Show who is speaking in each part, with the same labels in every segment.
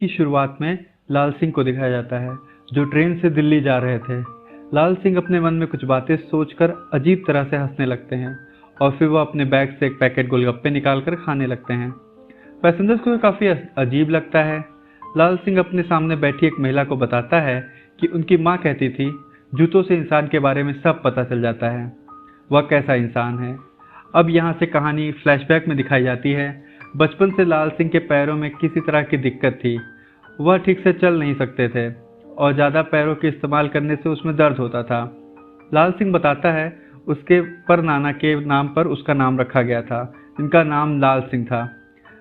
Speaker 1: की शुरुआत में लाल सिंह को दिखाया जाता है जो ट्रेन से दिल्ली जा रहे थे। लाल सिंह अपने मन में कुछ बातें सोचकर अजीब तरह से हंसने लगते हैं और फिर वो अपने बैग से एक पैकेट गोलगप्पे निकालकर खाने लगते हैं। पैसेंजर्स को काफ़ी अजीब लगता है। लाल सिंह अपने सामने बैठी एक महिला को बताता है कि उनकी माँ कहती थी जूतों से इंसान के बारे में सब पता चल जाता है। वह कैसा इंसान है। अब यहाँ से कहानी फ्लैशबैक में दिखाई जाती है। बचपन से लाल सिंह के पैरों में किसी तरह की दिक्कत थी। वह ठीक से चल नहीं सकते थे और ज़्यादा पैरों के इस्तेमाल करने से उसमें दर्द होता था। लाल सिंह बताता है उसके पर नाना के नाम पर उसका नाम रखा गया था जिनका नाम लाल सिंह था।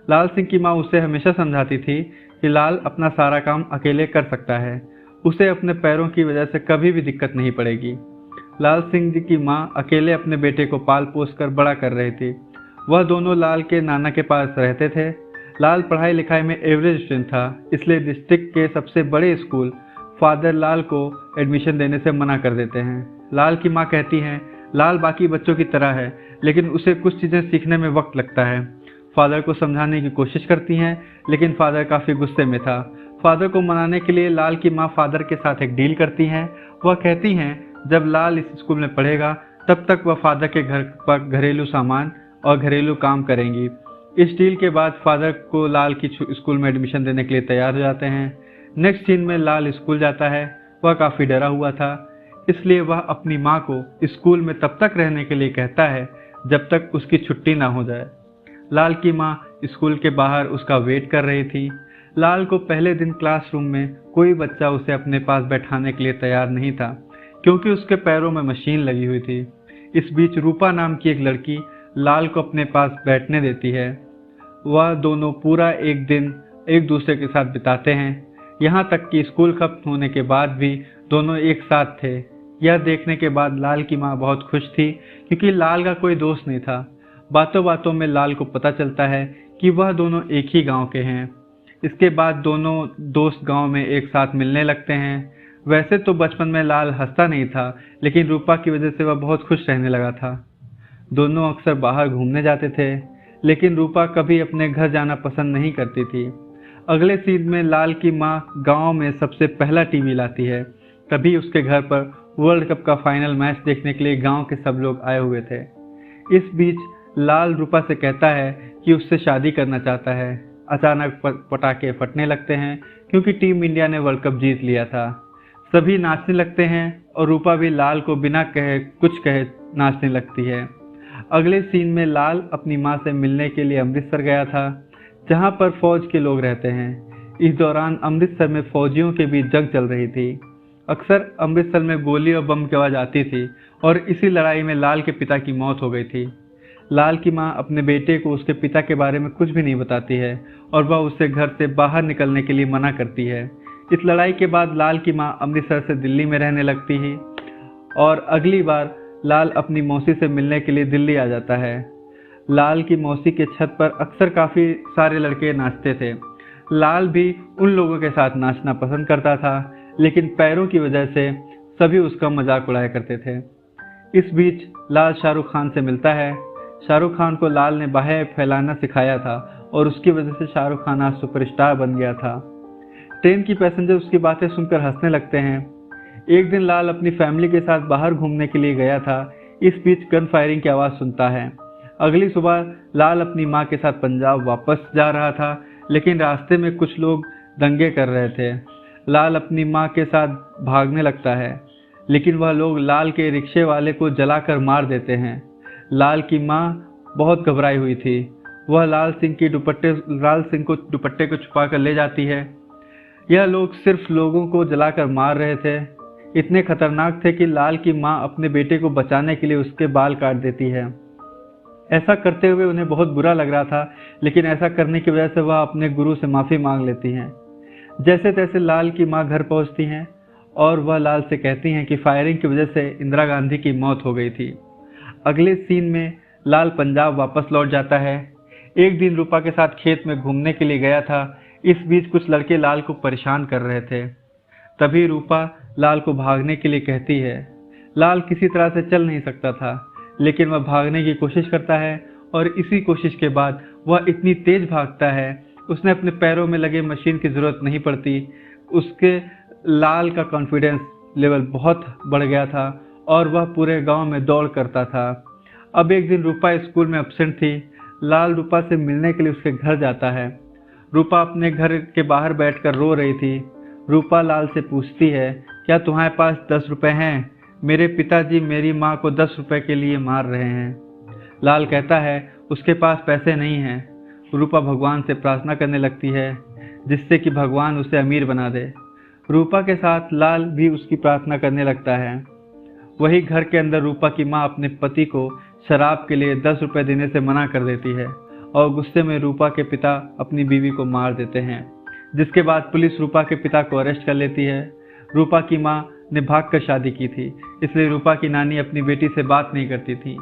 Speaker 1: लाल सिंह की माँ उसे हमेशा समझाती थी कि लाल अपना सारा काम अकेले कर सकता है, उसे अपने पैरों की वजह से कभी भी दिक्कत नहीं पड़ेगी। लाल सिंह जी की माँ अकेले अपने बेटे को पाल पोस कर बड़ा कर रही थी। वह दोनों लाल के नाना के पास रहते थे। लाल पढ़ाई लिखाई में एवरेज स्टूडेंट था, इसलिए डिस्ट्रिक्ट के सबसे बड़े स्कूल फादर लाल को एडमिशन देने से मना कर देते हैं। लाल की माँ कहती हैं लाल बाकी बच्चों की तरह है, लेकिन उसे कुछ चीज़ें सीखने में वक्त लगता है। फादर को समझाने की कोशिश करती हैं, लेकिन फादर काफ़ी गुस्से में था। फादर को मनाने के लिए लाल की माँ फादर के साथ एक डील करती हैं। वह कहती हैं जब लाल इस स्कूल में पढ़ेगा तब तक वह फादर के घर पर घरेलू सामान और घरेलू काम करेंगी। इस डील के बाद फादर को लाल की स्कूल में एडमिशन देने के लिए तैयार हो जाते हैं। नेक्स्ट सीन में लाल स्कूल जाता है। वह काफ़ी डरा हुआ था, इसलिए वह अपनी माँ को स्कूल में तब तक रहने के लिए कहता है जब तक उसकी छुट्टी ना हो जाए। लाल की माँ स्कूल के बाहर उसका वेट कर रही थी। लाल को पहले दिन क्लासरूम में कोई बच्चा उसे अपने पास बैठाने के लिए तैयार नहीं था, क्योंकि उसके पैरों में मशीन लगी हुई थी। इस बीच रूपा नाम की एक लड़की लाल को अपने पास बैठने देती है। वह दोनों पूरा एक दिन एक दूसरे के साथ बिताते हैं, यहाँ तक कि स्कूल खत्म होने के बाद भी दोनों एक साथ थे। यह देखने के बाद लाल की माँ बहुत खुश थी, क्योंकि लाल का कोई दोस्त नहीं था। बातों बातों में लाल को पता चलता है कि वह दोनों एक ही गांव के हैं। इसके बाद दोनों दोस्त गांव में एक साथ मिलने लगते हैं। वैसे तो बचपन में लाल हंसता नहीं था, लेकिन रूपा की वजह से वह बहुत खुश रहने लगा था। दोनों अक्सर बाहर घूमने जाते थे, लेकिन रूपा कभी अपने घर जाना पसंद नहीं करती थी। अगले सीन में लाल की माँ गांव में सबसे पहला टीवी लाती है। तभी उसके घर पर वर्ल्ड कप का फाइनल मैच देखने के लिए गांव के सब लोग आए हुए थे। इस बीच लाल रूपा से कहता है कि उससे शादी करना चाहता है। अचानक पटाखे फटने लगते हैं, क्योंकि टीम इंडिया ने वर्ल्ड कप जीत लिया था। सभी नाचने लगते हैं और रूपा भी लाल को बिना कुछ कहे नाचने लगती है। अगले सीन में लाल अपनी माँ से मिलने के लिए अमृतसर गया था, जहाँ पर फौज के लोग रहते हैं। इस दौरान अमृतसर में फौजियों के बीच जंग चल रही थी। अक्सर अमृतसर में गोली और बम की आवाज़ आती थी और इसी लड़ाई में लाल के पिता की मौत हो गई थी। लाल की माँ अपने बेटे को उसके पिता के बारे में कुछ भी नहीं बताती है और वह उसे घर से बाहर निकलने के लिए मना करती है। इस लड़ाई के बाद लाल की माँ अमृतसर से दिल्ली में रहने लगती है और अगली बार लाल अपनी मौसी से मिलने के लिए दिल्ली आ जाता है। लाल की मौसी के छत पर अक्सर काफ़ी सारे लड़के नाचते थे। लाल भी उन लोगों के साथ नाचना पसंद करता था, लेकिन पैरों की वजह से सभी उसका मजाक उड़ाया करते थे। इस बीच लाल शाहरुख खान से मिलता है। शाहरुख खान को लाल ने बाहें फैलाना सिखाया था और उसकी वजह से शाहरुख खान आज सुपरस्टार बन गया था। ट्रेन की पैसेंजर उसकी बातें सुनकर हंसने लगते हैं। एक दिन लाल अपनी फैमिली के साथ बाहर घूमने के लिए गया था। इस बीच गन फायरिंग की आवाज़ सुनता है। अगली सुबह लाल अपनी माँ के साथ पंजाब वापस जा रहा था, लेकिन रास्ते में कुछ लोग दंगे कर रहे थे। लाल अपनी माँ के साथ भागने लगता है, लेकिन वह लोग लाल के रिक्शे वाले को जलाकर मार देते हैं। लाल की माँ बहुत घबराई हुई थी। वह लाल सिंह को दुपट्टे को छुपा कर ले जाती है। यह लोग सिर्फ लोगों को जलाकर मार रहे थे। इतने खतरनाक थे कि लाल की माँ अपने बेटे को बचाने के लिए उसके बाल काट देती है। ऐसा करते हुए उन्हें बहुत बुरा लग रहा था, लेकिन ऐसा करने की वजह से वह अपने गुरु से माफ़ी मांग लेती हैं। जैसे तैसे लाल की माँ घर पहुंचती हैं और वह लाल से कहती हैं कि फायरिंग की वजह से इंदिरा गांधी की मौत हो गई थी। अगले सीन में लाल पंजाब वापस लौट जाता है। एक दिन रूपा के साथ खेत में घूमने के लिए गया था। इस बीच कुछ लड़के लाल को परेशान कर रहे थे। तभी रूपा लाल को भागने के लिए कहती है। लाल किसी तरह से चल नहीं सकता था, लेकिन वह भागने की कोशिश करता है और इसी कोशिश के बाद वह इतनी तेज भागता है उसने अपने पैरों में लगे मशीन की ज़रूरत नहीं पड़ती। उसके लाल का कॉन्फिडेंस लेवल बहुत बढ़ गया था और वह पूरे गांव में दौड़ करता था। अब एक दिन रूपा स्कूल में एब्सेंट थी। लाल रूपा से मिलने के लिए उसके घर जाता है। रूपा अपने घर के बाहर बैठकर रो रही थी। रूपा लाल से पूछती है, क्या तुम्हारे पास 10 रुपए हैं? मेरे पिताजी मेरी माँ को 10 रुपए के लिए मार रहे हैं। लाल कहता है, उसके पास पैसे नहीं हैं। रूपा भगवान से प्रार्थना करने लगती है जिससे कि भगवान उसे अमीर बना दे। रूपा के साथ लाल भी उसकी प्रार्थना करने लगता है। वही घर के अंदर रूपा की माँ अपने पति को शराब के लिए 10 रुपए देने से मना कर देती है और गुस्से में रूपा के पिता अपनी बीवी को मार देते हैं, जिसके बाद पुलिस रूपा के पिता को अरेस्ट कर लेती है। रूपा की माँ ने भागकर शादी की थी, इसलिए रूपा की नानी अपनी बेटी से बात नहीं करती थी।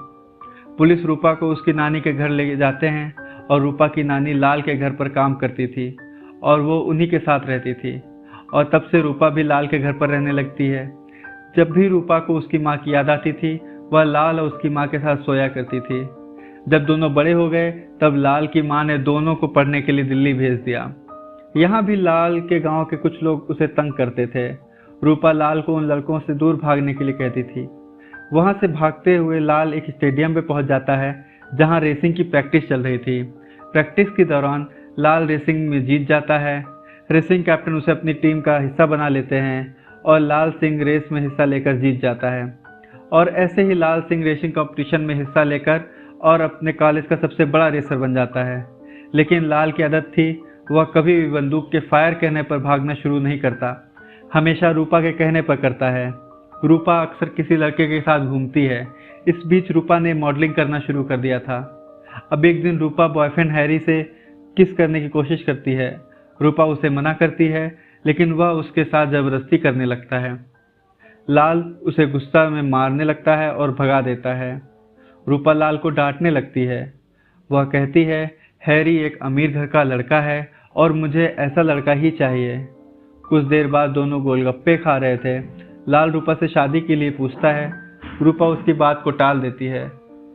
Speaker 1: पुलिस रूपा को उसकी नानी के घर ले जाते हैं और रूपा की नानी लाल के घर पर काम करती थी और वो उन्हीं के साथ रहती थी और तब से रूपा भी लाल के घर पर रहने लगती है। जब भी रूपा को उसकी माँ की याद आती थी वह लाल और उसकी माँ के साथ सोया करती थी। जब दोनों बड़े हो गए तब लाल की माँ ने दोनों को पढ़ने के लिए दिल्ली भेज दिया। यहाँ भी लाल के गांव के कुछ लोग उसे तंग करते थे। रूपा लाल को उन लड़कों से दूर भागने के लिए कहती थी। वहां से भागते हुए लाल एक स्टेडियम पे पहुंच जाता है जहां रेसिंग की प्रैक्टिस चल रही थी। प्रैक्टिस के दौरान लाल रेसिंग में जीत जाता है। रेसिंग कैप्टन उसे अपनी टीम का हिस्सा बना लेते हैं और लाल सिंह रेस में हिस्सा लेकर जीत जाता है। और ऐसे ही लाल सिंह रेसिंग कंपटीशन में हिस्सा लेकर और अपने कॉलेज का सबसे बड़ा रेसर बन जाता है। लेकिन लाल की आदत थी, वह कभी भी बंदूक के फायर कहने पर भागना शुरू नहीं करता, हमेशा रूपा के कहने पर करता है। रूपा अक्सर किसी लड़के के साथ घूमती है। इस बीच रूपा ने मॉडलिंग करना शुरू कर दिया था। अब एक दिन रूपा बॉयफ्रेंड हैरी से किस करने की कोशिश करती है। रूपा उसे मना करती है लेकिन वह उसके साथ जबरदस्ती करने लगता है। लाल उसे गुस्सा में मारने लगता है और भगा देता है। रूपा लाल को डांटने लगती है। वह कहती है, हैरी एक अमीर घर का लड़का है और मुझे ऐसा लड़का ही चाहिए। कुछ देर बाद दोनों गोलगप्पे खा रहे थे। लाल रूपा से शादी के लिए पूछता है। रूपा उसकी बात को टाल देती है।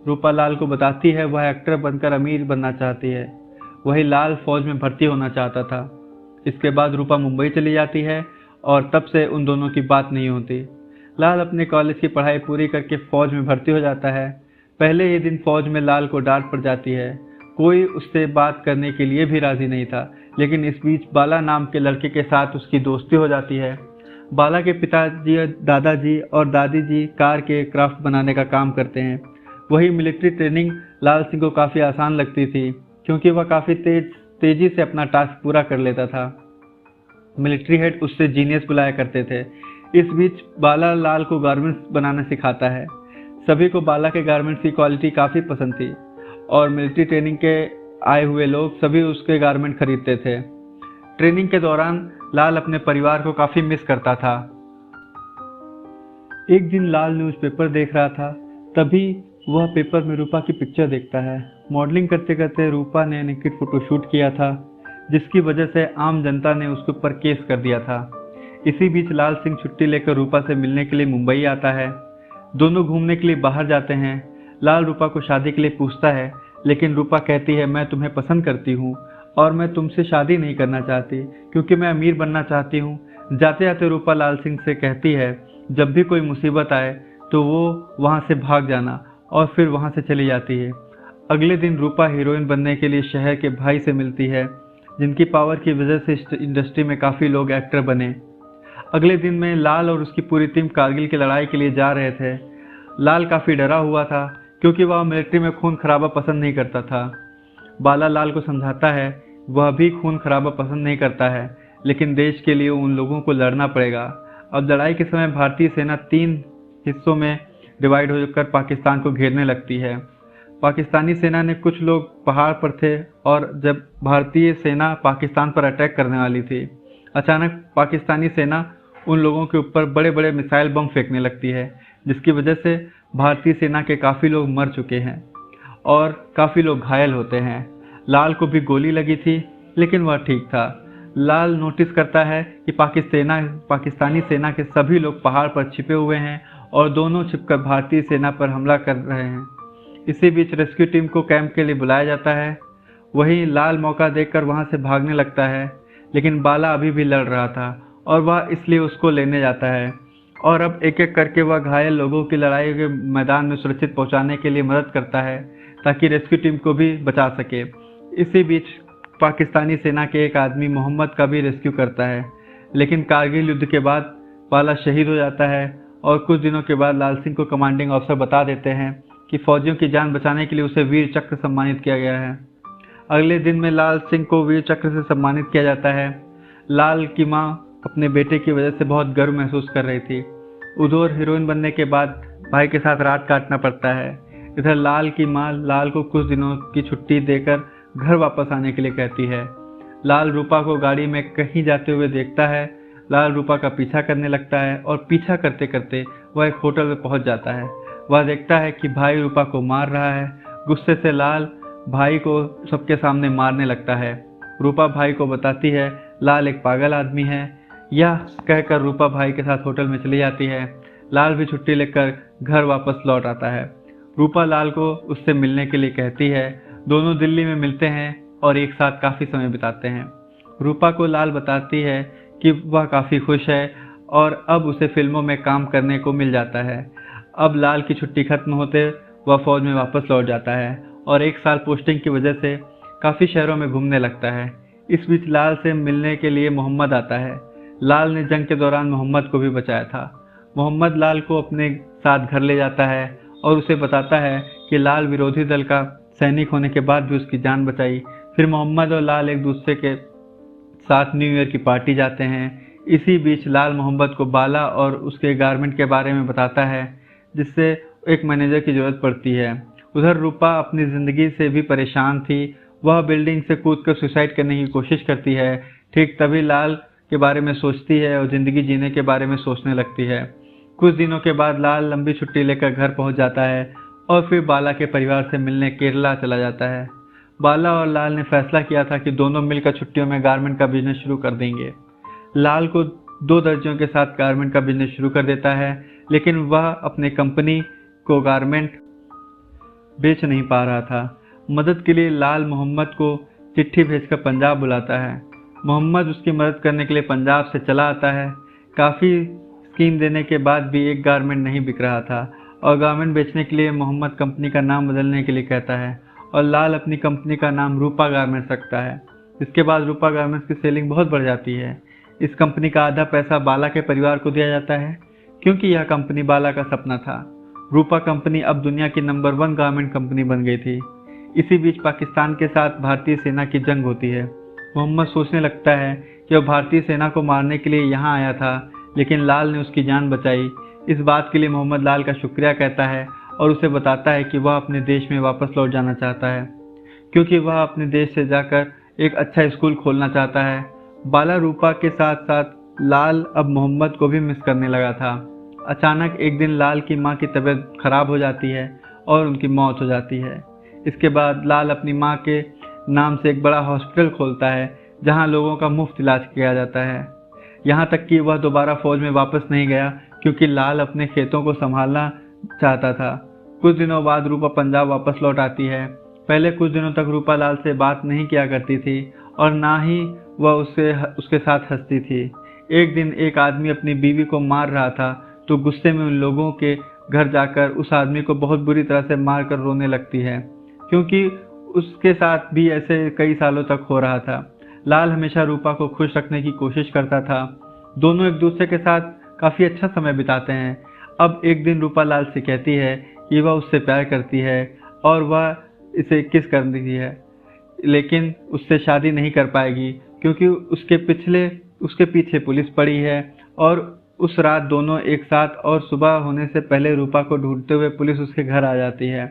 Speaker 1: रूपा लाल को बताती है वह एक्टर बनकर अमीर बनना चाहती है। वही लाल फौज में भर्ती होना चाहता था। इसके बाद रूपा मुंबई चली जाती है और तब से उन दोनों की बात नहीं होती। लाल अपने कॉलेज की पढ़ाई पूरी करके फौज में भर्ती हो जाता है। पहले ही दिन फौज में लाल को डांट पड़ जाती है। कोई उससे बात करने के लिए भी राजी नहीं था, लेकिन इस बीच बाला नाम के लड़के के साथ उसकी दोस्ती हो जाती है। बाला के पिताजी, दादाजी और दादी जी कार के क्राफ्ट बनाने का काम करते हैं। वही मिलिट्री ट्रेनिंग लाल सिंह को काफ़ी आसान लगती थी क्योंकि वह काफ़ी तेजी से अपना टास्क पूरा कर लेता था। मिलिट्री हेड उससे जीनियस बुलाया करते थे। इस बीच बाला लाल को गारमेंट्स बनाना सिखाता है। सभी को बाला के गारमेंट्स की क्वालिटी काफ़ी पसंद थी और मिलिट्री ट्रेनिंग के आए हुए लोग सभी उसके गारमेंट खरीदते थे। ट्रेनिंग के दौरान लाल अपने परिवार को काफ़ी मिस करता था। एक दिन लाल न्यूज़पेपर देख रहा था, तभी वह पेपर में रूपा की पिक्चर देखता है। मॉडलिंग करते करते रूपा ने नेकेड फोटोशूट किया था, जिसकी वजह से आम जनता ने उसके ऊपर केस कर दिया था। इसी बीच लाल सिंह छुट्टी लेकर रूपा से मिलने के लिए मुंबई आता है। दोनों घूमने के लिए बाहर जाते हैं। लाल रूपा को शादी के लिए पूछता है, लेकिन रूपा कहती है, मैं तुम्हें पसंद करती हूँ और मैं तुमसे शादी नहीं करना चाहती क्योंकि मैं अमीर बनना चाहती हूँ। जाते जाते रूपा लाल सिंह से कहती है, जब भी कोई मुसीबत आए तो वो वहाँ से भाग जाना, और फिर वहाँ से चली जाती है। अगले दिन रूपा हीरोइन बनने के लिए शहर के भाई से मिलती है, जिनकी पावर की वजह से इंडस्ट्री में काफ़ी लोग एक्टर बने। अगले दिन में लाल और उसकी पूरी टीम कारगिल की लड़ाई के लिए जा रहे थे। लाल काफ़ी डरा हुआ था क्योंकि वह मिलिट्री में खून खराबा पसंद नहीं करता था। बाला लाल को समझाता है वह भी खून खराबा पसंद नहीं करता है, लेकिन देश के लिए उन लोगों को लड़ना पड़ेगा। अब लड़ाई के समय भारतीय सेना 3 हिस्सों में डिवाइड होकर पाकिस्तान को घेरने लगती है। पाकिस्तानी सेना ने कुछ लोग पहाड़ पर थे और जब भारतीय सेना पाकिस्तान पर अटैक करने वाली थी, अचानक पाकिस्तानी सेना उन लोगों के ऊपर बड़े बड़े मिसाइल बम फेंकने लगती है, जिसकी वजह से भारतीय सेना के काफ़ी लोग मर चुके हैं और काफ़ी लोग घायल होते हैं। लाल को भी गोली लगी थी, लेकिन वह ठीक था। लाल नोटिस करता है कि पाकिस्तानी सेना के सभी लोग पहाड़ पर छिपे हुए हैं और दोनों छिपकर भारतीय सेना पर हमला कर रहे हैं। इसी बीच रेस्क्यू टीम को कैंप के लिए बुलाया जाता है। वहीं लाल मौका देखकर वहां से भागने लगता है, लेकिन बाला अभी भी लड़ रहा था और वह इसलिए उसको लेने जाता है। और अब एक एक करके वह घायल लोगों की लड़ाई के मैदान में सुरक्षित पहुंचाने के लिए मदद करता है ताकि रेस्क्यू टीम को भी बचा सके। इसी बीच पाकिस्तानी सेना के एक आदमी मोहम्मद का भी रेस्क्यू करता है, लेकिन कारगिल युद्ध के बाद बाला शहीद हो जाता है और कुछ दिनों के बाद लाल सिंह को कमांडिंग ऑफिसर बता देते हैं कि फौजियों की जान बचाने के लिए उसे वीर चक्र सम्मानित किया गया है। अगले दिन में लाल सिंह को वीर चक्र से सम्मानित किया जाता है। लाल की माँ अपने बेटे की वजह से बहुत गर्व महसूस कर रही थी। उधर हीरोइन बनने के बाद भाई के साथ रात काटना पड़ता है। इधर लाल की माँ लाल को कुछ दिनों की छुट्टी देकर घर वापस आने के लिए कहती है। लाल रूपा को गाड़ी में कहीं जाते हुए देखता है। लाल रूपा का पीछा करने लगता है और पीछा करते करते वह एक होटल में पहुंच जाता है। वह देखता है कि भाई रूपा को मार रहा है। गुस्से से लाल भाई को सबके सामने मारने लगता है। रूपा भाई को बताती है लाल एक पागल आदमी है। यह कहकर रूपा भाई के साथ होटल में चली जाती है। लाल भी छुट्टी लेकर घर वापस लौट आता है। रूपा लाल को उससे मिलने के लिए कहती है। दोनों दिल्ली में मिलते हैं और एक साथ काफ़ी समय बिताते हैं। रूपा को लाल बताती है कि वह काफ़ी खुश है और अब उसे फिल्मों में काम करने को मिल जाता है। अब लाल की छुट्टी खत्म होते वह फौज में वापस लौट जाता है और एक साल पोस्टिंग की वजह से काफ़ी शहरों में घूमने लगता है। इस बीच लाल से मिलने के लिए मोहम्मद आता है। लाल ने जंग के दौरान मोहम्मद को भी बचाया था। मोहम्मद लाल को अपने साथ घर ले जाता है और उसे बताता है कि लाल विरोधी दल का सैनिक होने के बाद भी उसकी जान बचाई। फिर मोहम्मद और लाल एक दूसरे के साथ न्यू ईयर की पार्टी जाते हैं। इसी बीच लाल मोहम्मद को बाला और उसके गारमेंट के बारे में बताता है, जिससे एक मैनेजर की जरूरत पड़ती है। उधर रूपा अपनी ज़िंदगी से भी परेशान थी। वह बिल्डिंग से कूदकर सुसाइड करने की कोशिश करती है। ठीक तभी लाल के बारे में सोचती है और ज़िंदगी जीने के बारे में सोचने लगती है। कुछ दिनों के बाद लाल लंबी छुट्टी लेकर घर पहुंच जाता है और फिर बाला के परिवार से मिलने केरला चला जाता है। बाला और लाल ने फैसला किया था कि दोनों मिलकर छुट्टियों में गारमेंट का बिजनेस शुरू कर देंगे। लाल को 2 दर्जियों के साथ गारमेंट का बिजनेस शुरू कर देता है, लेकिन वह अपने कंपनी को गारमेंट बेच नहीं पा रहा था। मदद के लिए लाल मोहम्मद को चिट्ठी भेजकर पंजाब बुलाता है। मोहम्मद उसकी मदद करने के लिए पंजाब से चला आता है। काफ़ी स्कीम देने के बाद भी एक गारमेंट नहीं बिक रहा था और गारमेंट बेचने के लिए मोहम्मद कंपनी का नाम बदलने के लिए कहता है और लाल अपनी कंपनी का नाम रूपा गारमेंट्स रखता है। इसके बाद रूपा गारमेंट्स की सेलिंग बहुत बढ़ जाती है। इस कंपनी का आधा पैसा बाला के परिवार को दिया जाता है, क्योंकि यह कंपनी बाला का सपना था। रूपा कंपनी अब दुनिया की नंबर 1 गारमेंट कंपनी बन गई थी। इसी बीच पाकिस्तान के साथ भारतीय सेना की जंग होती है। मोहम्मद सोचने लगता है कि वह भारतीय सेना को मारने के लिए यहाँ आया था, लेकिन लाल ने उसकी जान बचाई। इस बात के लिए मोहम्मद लाल का शुक्रिया कहता है और उसे बताता है कि वह अपने देश में वापस लौट जाना चाहता है, क्योंकि वह अपने देश से जाकर एक अच्छा स्कूल खोलना चाहता है। बाला रूपा के साथ साथ लाल अब मोहम्मद को भी मिस करने लगा था। अचानक एक दिन लाल की माँ की तबीयत खराब हो जाती है और उनकी मौत हो जाती है। इसके बाद लाल अपनी माँ के नाम से एक बड़ा हॉस्पिटल खोलता है, जहाँ लोगों का मुफ्त इलाज किया जाता है। यहाँ तक कि वह दोबारा फौज में वापस नहीं गया, क्योंकि लाल अपने खेतों को संभालना चाहता था। कुछ दिनों बाद रूपा पंजाब वापस लौट आती है। पहले कुछ दिनों तक रूपा लाल से बात नहीं किया करती थी और ना ही वह उसके साथ हंसती थी। एक दिन एक आदमी अपनी बीवी को मार रहा था, तो गुस्से में उन लोगों के घर जाकर उस आदमी को बहुत बुरी तरह से मार कर रोने लगती है, क्योंकि उसके साथ भी ऐसे कई सालों तक हो रहा था। लाल हमेशा रूपा को खुश रखने की कोशिश करता था। दोनों एक दूसरे के साथ काफ़ी अच्छा समय बिताते हैं। अब एक दिन रूपा लाल से कहती है कि वह उससे प्यार करती है और वह इसे किस कर रही है, लेकिन उससे शादी नहीं कर पाएगी, क्योंकि उसके पीछे पुलिस पड़ी है। और उस रात दोनों एक साथ और सुबह होने से पहले रूपा को ढूंढते हुए पुलिस उसके घर आ जाती है।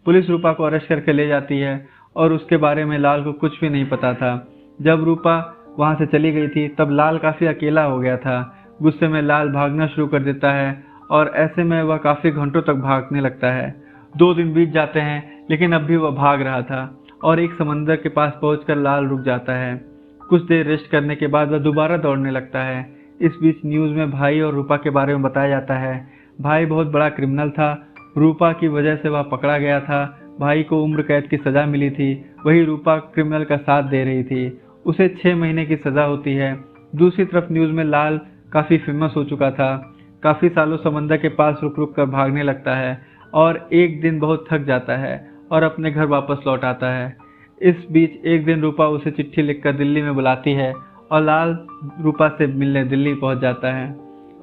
Speaker 1: पुलिस रूपा को अरेस्ट करके ले जाती है और उसके बारे में लाल को कुछ भी नहीं पता था। जब रूपा वहाँ से चली गई थी तब लाल काफ़ी अकेला हो गया था। गुस्से में लाल भागना शुरू कर देता है और ऐसे में वह काफ़ी घंटों तक भागने लगता है। 2 दिन बीत जाते हैं, लेकिन अब भी वह भाग रहा था और एक समंदर के पास पहुंचकर लाल रुक जाता है। कुछ देर रेस्ट करने के बाद वह दोबारा दौड़ने लगता है। इस बीच न्यूज़ में भाई और रूपा के बारे में बताया जाता है। भाई बहुत बड़ा क्रिमिनल था। रूपा की वजह से वह पकड़ा गया था। भाई को उम्र कैद की सज़ा मिली थी, वही रूपा क्रिमिनल का साथ दे रही थी। उसे 6 महीने की सज़ा होती है। दूसरी तरफ न्यूज़ में लाल काफ़ी फेमस हो चुका था। काफ़ी सालों समंदर के पास रुक रुक कर भागने लगता है और एक दिन बहुत थक जाता है और अपने घर वापस लौट आता है। इस बीच एक दिन रूपा उसे चिट्ठी लिखकर दिल्ली में बुलाती है और लाल रूपा से मिलने दिल्ली पहुंच जाता है।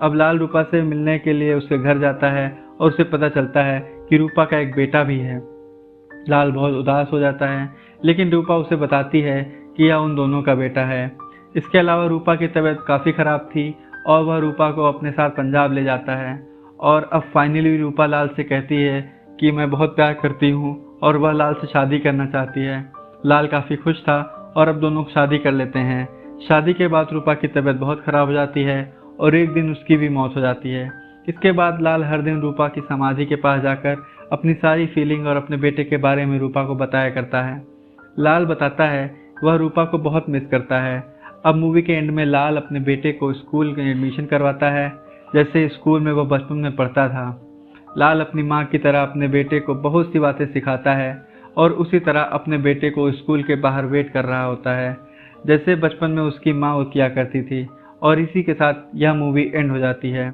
Speaker 1: अब लाल रूपा से मिलने के लिए उसके घर जाता है और उसे पता चलता है कि रूपा का एक बेटा भी है। लाल बहुत उदास हो जाता है, लेकिन रूपा उसे बताती है कि यह उन दोनों का बेटा है। इसके अलावा रूपा की तबीयत काफ़ी ख़राब थी और वह रूपा को अपने साथ पंजाब ले जाता है और अब फाइनली रूपा लाल से कहती है कि मैं बहुत प्यार करती हूँ और वह लाल से शादी करना चाहती है। लाल काफ़ी खुश था और अब दोनों शादी कर लेते हैं। शादी के बाद रूपा की तबीयत बहुत ख़राब हो जाती है और एक दिन उसकी भी मौत हो जाती है। इसके बाद लाल हर दिन रूपा की समाधि के पास जाकर अपनी सारी फीलिंग और अपने बेटे के बारे में रूपा को बताया करता है। लाल बताता है वह रूपा को बहुत मिस करता है। अब मूवी के एंड में लाल अपने बेटे को स्कूल में एडमिशन करवाता है, जैसे स्कूल में वह बचपन में पढ़ता था। लाल अपनी माँ की तरह अपने बेटे को बहुत सी बातें सिखाता है और उसी तरह अपने बेटे को स्कूल के बाहर वेट कर रहा होता है, जैसे बचपन में उसकी माँ वो किया करती थी। और इसी के साथ यह मूवी एंड हो जाती है।